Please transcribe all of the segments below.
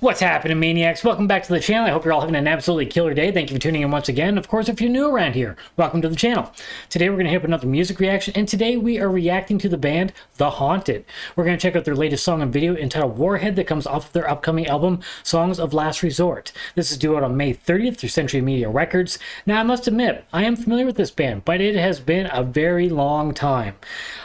What's happening, Maniacs? Welcome back to the channel. I hope you're all having an absolutely killer day. Thank you for tuning in once again. Of course, if you're new around here, welcome to the channel. Today we're going to hit up another music reaction, and today we are reacting to the band The Haunted. We're going to check out their latest song and video entitled Warhead that comes off of their upcoming album, Songs of Last Resort. This is due out on May 30th through Century Media Records. Now, I must admit, I am familiar with this band, but it has been a very long time.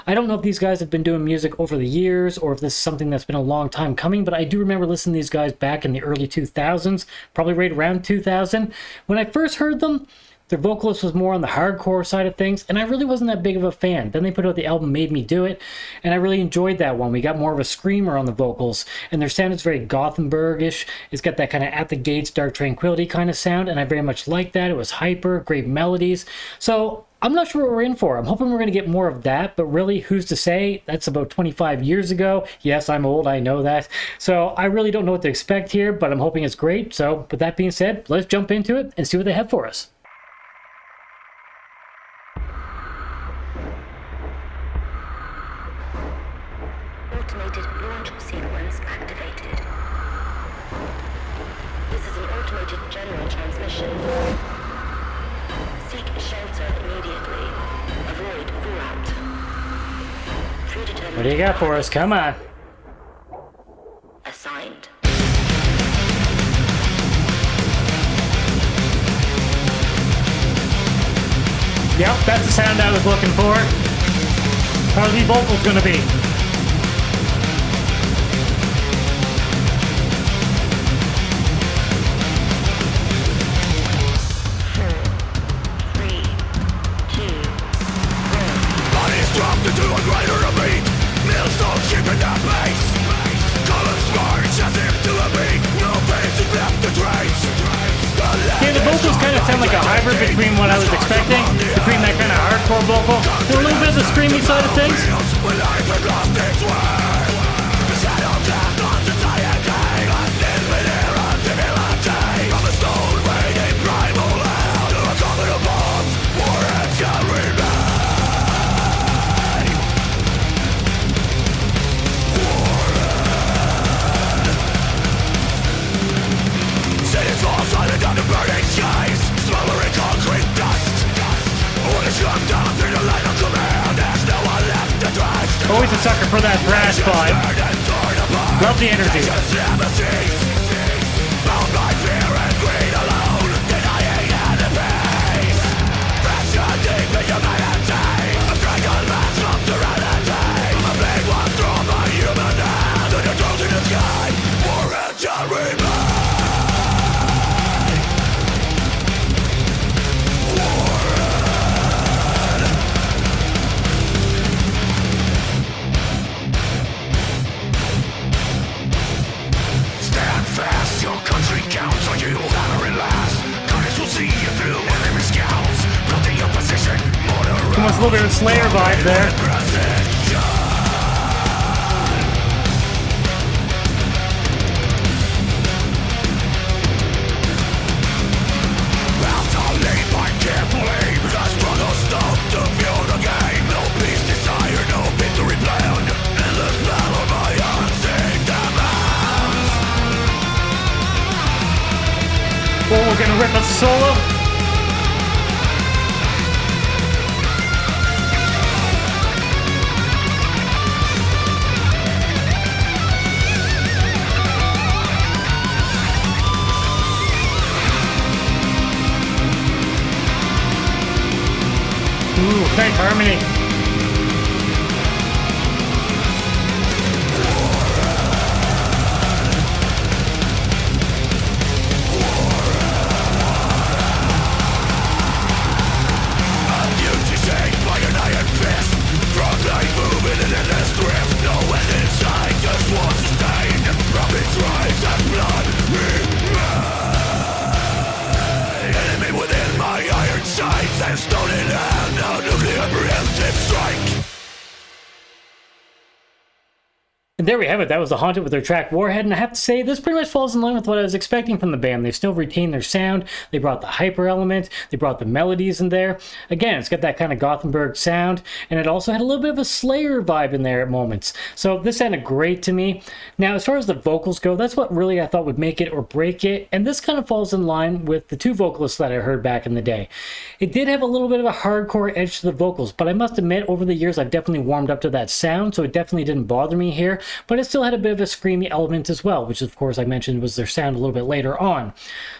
I don't know if these guys have been doing music over the years or if this is something that's been a long time coming, but I do remember listening to these guys back in the early 2000s, probably right around 2000. When I first heard them, their vocalist was more on the hardcore side of things, and I really wasn't that big of a fan. Then they put out the album Made Me Do It, and I really enjoyed that one. We got more of a screamer on the vocals, and their sound is very Gothenburg-ish. It's got that kind of At the Gates, Dark Tranquility kind of sound, and I very much liked that. It was hyper, great melodies. So I'm not sure what we're in for. I'm hoping we're going to get more of that, but really, who's to say? That's about 25 years ago. Yes, I'm old, I know that. So I really don't know what to expect here, but I'm hoping it's great. So with that being said, let's jump into it and see what they have for us. Automated launch sequence activated. This is an automated general transmission. Seek shelter immediately. Avoid fallout. Predetermined. What do you got for us? Come on. Assigned. Yep, that's the sound I was looking for. How's the vocals gonna be? To a greater beat, millstones keeping that pace. Columns march as if to a beat, no pace is left to trace. Yeah, the vocals kind of sound like a hybrid between what I was expecting, between that kind of hardcore vocal and a little bit of the screamy side of things. When life has lost its way, the shadow cast on society, until we hear on civility. From the stone waiting primal hell to a comet of bombs, Warhead shall remain. Silent under burning skies, smoldering concrete dust. When it's come down through the line of command, there's no one left to trust. Always a sucker for that thrash vibe. Love the energy. Bound by fear and greed alone, denying any peace. Fractured deep in humanity, a dragon mass from serenity. A big one thrown by human hand, and it goes in the sky. Warhead shall remain. Almost a little bit of Slayer vibe there. Well, we're gonna rip us a solo. Ooh, great harmony. Stone in hand, now nuclear preemptive And there we have it. That was The Haunted with their track Warhead. And I have to say, this pretty much falls in line with what I was expecting from the band. They've still retained their sound. They brought the hyper element. They brought the melodies in there. Again, it's got that kind of Gothenburg sound. And it also had a little bit of a Slayer vibe in there at moments. So this sounded great to me. Now, as far as the vocals go, that's what really I thought would make it or break it. And this kind of falls in line with the two vocalists that I heard back in the day. It did have a little bit of a hardcore edge to the vocals, but I must admit, over the years, I've definitely warmed up to that sound, so it definitely didn't bother me here. But it still had a bit of a screamy element as well, which of course I mentioned was their sound a little bit later on.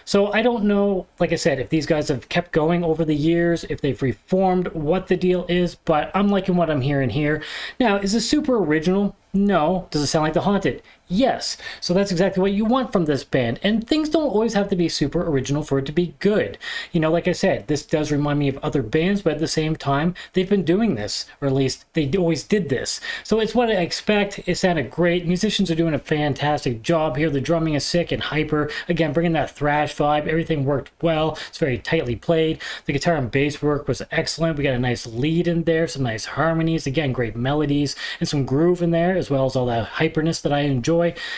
So I don't know, like I said, if these guys have kept going over the years, if they've reformed, what the deal is, but I'm liking what I'm hearing here. Now, is this super original? No. Does it sound like The Haunted? Yes. So that's exactly what you want from this band. And things don't always have to be super original for it to be good. You know, like I said, this does remind me of other bands, but at the same time, they've been doing this, or at least they always did this. So it's what I expect. It sounded great. Musicians are doing a fantastic job here. The drumming is sick and hyper. Again, bringing that thrash vibe. Everything worked well. It's very tightly played. The guitar and bass work was excellent. We got a nice lead in there, some nice harmonies. Again, great melodies and some groove in there, as well as all that hyperness that I enjoy.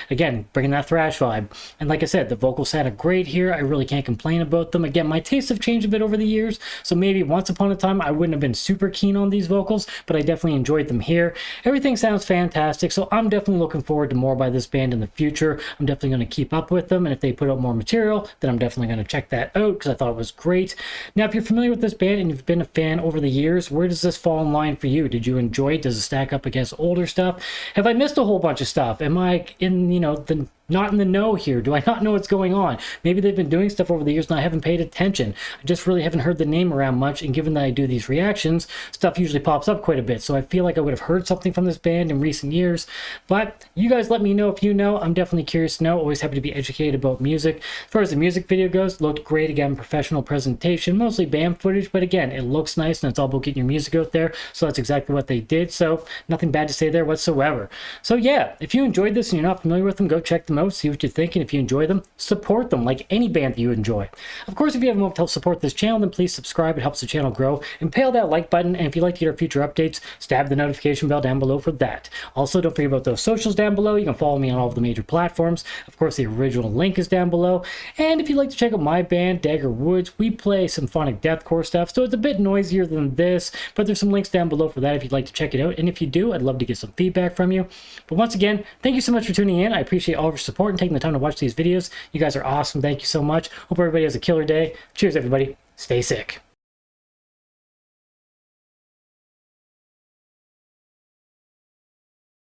Again, bringing that thrash vibe. And like I said, the vocals sounded great here. I really can't complain about them. Again, my tastes have changed a bit over the years, so maybe once upon a time I wouldn't have been super keen on these vocals, but I definitely enjoyed them here. Everything sounds fantastic, so I'm definitely looking forward to more by this band in the future. I'm definitely going to keep up with them, and if they put out more material, then I'm definitely going to check that out because I thought it was great. Now, if you're familiar with this band and you've been a fan over the years, where does this fall in line for you? Did you enjoy it? Does it stack up against older stuff? Have I missed a whole bunch of stuff? Am I in, not in the know here? Do I not know what's going on? Maybe they've been doing stuff over the years and I haven't paid attention. I just really haven't heard the name around much, and given that I do these reactions, stuff usually pops up quite a bit, so I feel like I would have heard something from this band in recent years. But you guys let me know if you know. I'm definitely curious to know. Always happy to be educated about music. As far as the music video goes, looked great. Again, professional presentation, mostly band footage, but again, it looks nice and it's all about getting your music out there, so that's exactly what they did, so nothing bad to say there whatsoever. So yeah, if you enjoyed this and you're not familiar with them, go check them out, see what you think, and if you enjoy them, support them like any band that you enjoy. Of course, if you have a moment to help support this channel, then please subscribe. It helps the channel grow. Impale that like button, and if you'd like to get our future updates, stab the notification bell down below for that. Also, don't forget about those socials down below. You can follow me on all of the major platforms. Of course, the original link is down below. And if you'd like to check out my band, Dagger, we play symphonic deathcore stuff, so it's a bit noisier than this, but there's some links down below for that if you'd like to check it out. And if you do, I'd love to get some feedback from you. But once again, thank you so much for tuning in. I appreciate all of your support and taking the time to watch these videos. You guys are awesome. Thank you so much. Hope everybody has a killer day. Cheers, everybody. Stay sick.